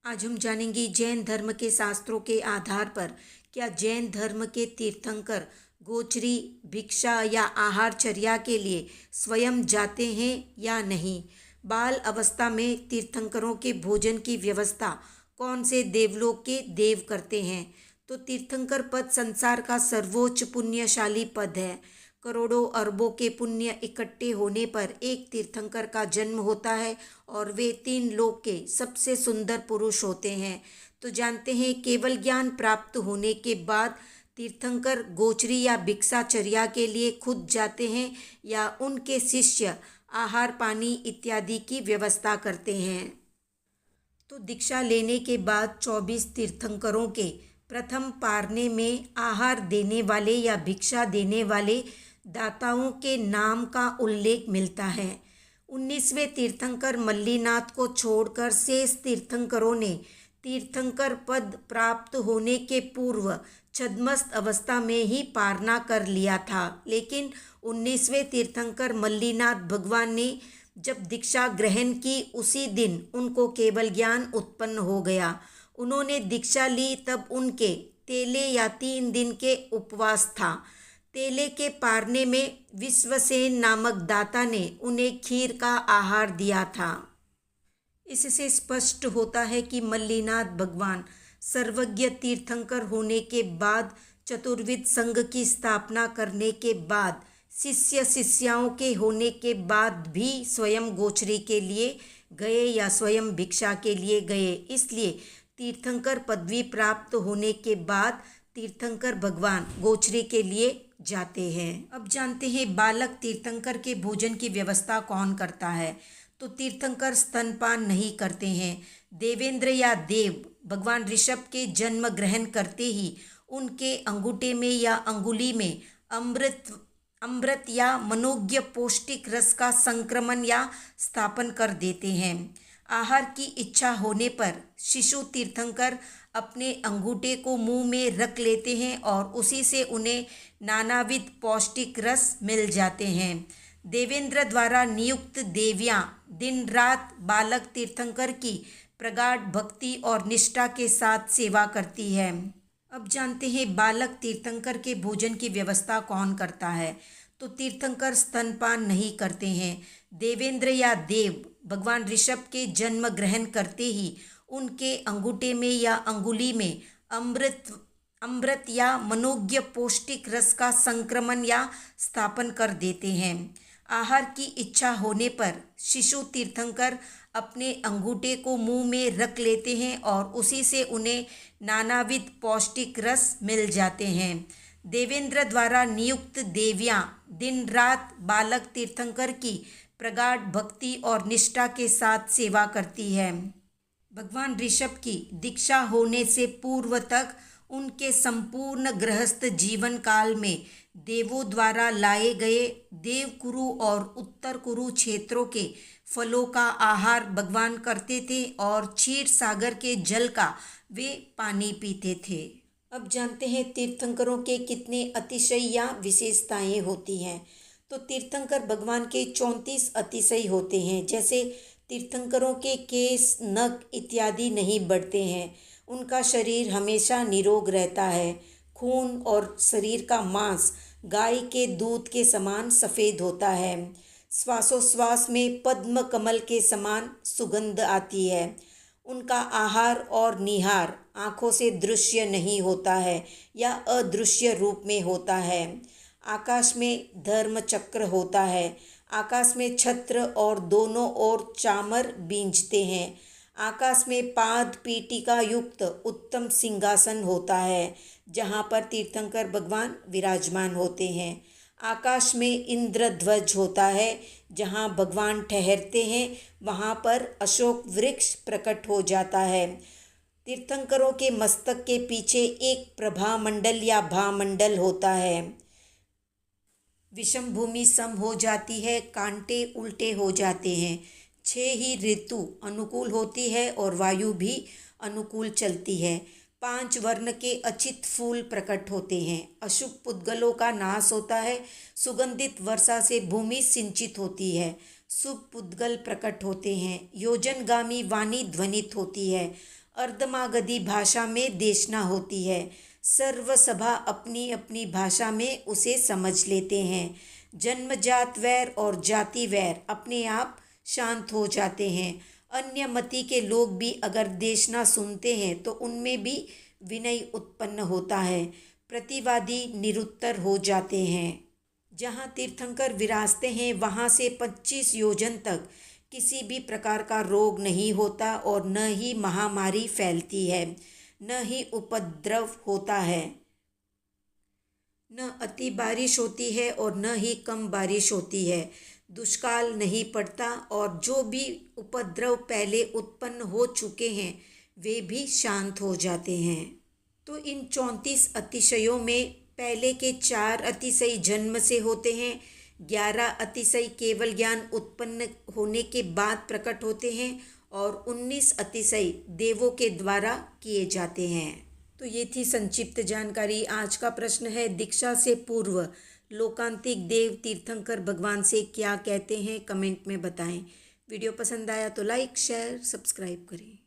आज हम जानेंगे जैन धर्म के शास्त्रों के आधार पर क्या जैन धर्म के तीर्थंकर गोचरी भिक्षा या आहारचर्या के लिए स्वयं जाते हैं या नहीं। बाल अवस्था में तीर्थंकरों के भोजन की व्यवस्था कौन से देवलोक के देव करते हैं। तो तीर्थंकर पद संसार का सर्वोच्च पुण्यशाली पद है। करोड़ों अरबों के पुण्य इकट्ठे होने पर एक तीर्थंकर का जन्म होता है और वे 3 लोक के सबसे सुंदर पुरुष होते हैं। तो जानते हैं केवल ज्ञान प्राप्त होने के बाद तीर्थंकर गोचरी या भिक्षाचर्या के लिए खुद जाते हैं या उनके शिष्य आहार पानी इत्यादि की व्यवस्था करते हैं। तो दीक्षा लेने के बाद 24 तीर्थंकरों के प्रथम पारने में आहार देने वाले या भिक्षा देने वाले दाताओं के नाम का उल्लेख मिलता है। 19वें तीर्थंकर मल्लीनाथ को छोड़कर शेष तीर्थंकरों ने तीर्थंकर पद प्राप्त होने के पूर्व छद्मस्त अवस्था में ही पारना कर लिया था। लेकिन 19वें तीर्थंकर मल्लीनाथ भगवान ने जब दीक्षा ग्रहण की उसी दिन उनको केवल ज्ञान उत्पन्न हो गया। उन्होंने दीक्षा ली तब उनके तेले या 3 दिन के उपवास था। तेले के पारने में विश्वसेन नामक दाता ने उन्हें खीर का आहार दिया था। इससे स्पष्ट होता है कि मल्लीनाथ भगवान सर्वज्ञ तीर्थंकर होने के बाद चतुर्विध संघ की स्थापना करने के बाद शिष्य शिष्याओं के होने के बाद भी स्वयं गोचरी के लिए गए या स्वयं भिक्षा के लिए गए। इसलिए तीर्थंकर पदवी प्राप्त होने के बाद तीर्थंकर भगवान गोचरी के लिए जाते हैं। अब जानते हैं बालक तीर्थंकर के भोजन की व्यवस्था कौन करता है। तो तीर्थंकर स्तनपान नहीं करते हैं। देवेंद्र या देव भगवान ऋषभ के जन्म ग्रहण करते ही उनके अंगूठे में या अंगुली में अमृत या मनोज्ञ पौष्टिक रस का संक्रमण या स्थापन कर देते हैं। आहार की इच्छा होने पर शिशु तीर्थंकर अपने अंगूठे को मुंह में रख लेते हैं और उसी से उन्हें नानाविध पौष्टिक रस मिल जाते हैं। देवेंद्र द्वारा नियुक्त देवियां दिन रात बालक तीर्थंकर की प्रगाढ़ भक्ति और निष्ठा के साथ सेवा करती है। अब जानते हैं बालक तीर्थंकर के भोजन की व्यवस्था कौन करता है। तो तीर्थंकर स्तनपान नहीं करते हैं। देवेंद्र या देव भगवान ऋषभ के जन्म ग्रहण करते ही उनके अंगूठे में या अंगुली में अमृत या मनोज्ञ पौष्टिक रस का संक्रमण या स्थापन कर देते हैं। आहार की इच्छा होने पर शिशु तीर्थंकर अपने अंगूठे को मुंह में रख लेते हैं और उसी से उन्हें नानाविध पौष्टिक रस मिल जाते हैं। देवेंद्र द्वारा नियुक्त देवियां दिन रात बालक तीर्थंकर की प्रगाढ़ भक्ति और निष्ठा के साथ सेवा करती है। भगवान ऋषभ की दीक्षा होने से पूर्व तक उनके संपूर्ण गृहस्थ जीवन काल में देवों द्वारा लाए गए देवकुरु और उत्तर कुरु क्षेत्रों के फलों का आहार भगवान करते थे और क्षीर सागर के जल का वे पानी पीते थे। अब जानते हैं तीर्थंकरों के कितने अतिशय या विशेषताएं होती हैं। तो तीर्थंकर भगवान के 34 अतिशय होते हैं। जैसे तीर्थंकरों के केस नख इत्यादि नहीं बढ़ते हैं। उनका शरीर हमेशा निरोग रहता है। खून और शरीर का मांस गाय के दूध के समान सफ़ेद होता है। श्वासोश्वास में पद्म कमल के समान सुगंध आती है। उनका आहार और निहार आँखों से दृश्य नहीं होता है या अदृश्य रूप में होता है। आकाश में धर्म चक्र होता है। आकाश में छत्र और दोनों ओर चामर बींजते हैं। आकाश में पाद पीटिका युक्त उत्तम सिंहासन होता है जहाँ पर तीर्थंकर भगवान विराजमान होते हैं। आकाश में इंद्रध्वज होता है। जहाँ भगवान ठहरते हैं वहाँ पर अशोक वृक्ष प्रकट हो जाता है। तीर्थंकरों के मस्तक के पीछे एक प्रभामंडल या भामंडल होता है। विषम भूमि सम हो जाती है, कांटे उल्टे हो जाते हैं। 6 ही ऋतु अनुकूल होती है और वायु भी अनुकूल चलती है। 5 वर्ण के अचित फूल प्रकट होते हैं। अशुभ पुद्गलों का नाश होता है। सुगंधित वर्षा से भूमि सिंचित होती है। शुभ पुद्गल प्रकट होते हैं। योजनगामी वाणी ध्वनित होती है। अर्धमागधी भाषा में देशना होती है। सर्वसभा अपनी अपनी भाषा में उसे समझ लेते हैं। जन्मजात वैर और जाति वैर अपने आप शांत हो जाते हैं। अन्य मति के लोग भी अगर देशना सुनते हैं तो उनमें भी विनय उत्पन्न होता है। प्रतिवादी निरुत्तर हो जाते हैं। जहाँ तीर्थंकर विराजते हैं वहाँ से 25 योजन तक किसी भी प्रकार का रोग नहीं होता और न ही महामारी फैलती है, न ही उपद्रव होता है। न अति बारिश होती है और न ही कम बारिश होती है। दुष्काल नहीं पड़ता और जो भी उपद्रव पहले उत्पन्न हो चुके हैं वे भी शांत हो जाते हैं। तो इन 34 अतिशयों में पहले के 4 अतिशय जन्म से होते हैं, 11 अतिशय केवल ज्ञान उत्पन्न होने के बाद प्रकट होते हैं और 19 अतिशय देवों के द्वारा किए जाते हैं। तो ये थी संक्षिप्त जानकारी। आज का प्रश्न है, दीक्षा से पूर्व लोकांतिक देव तीर्थंकर भगवान से क्या कहते हैं? कमेंट में बताएं। वीडियो पसंद आया तो लाइक, शेयर, सब्सक्राइब करें।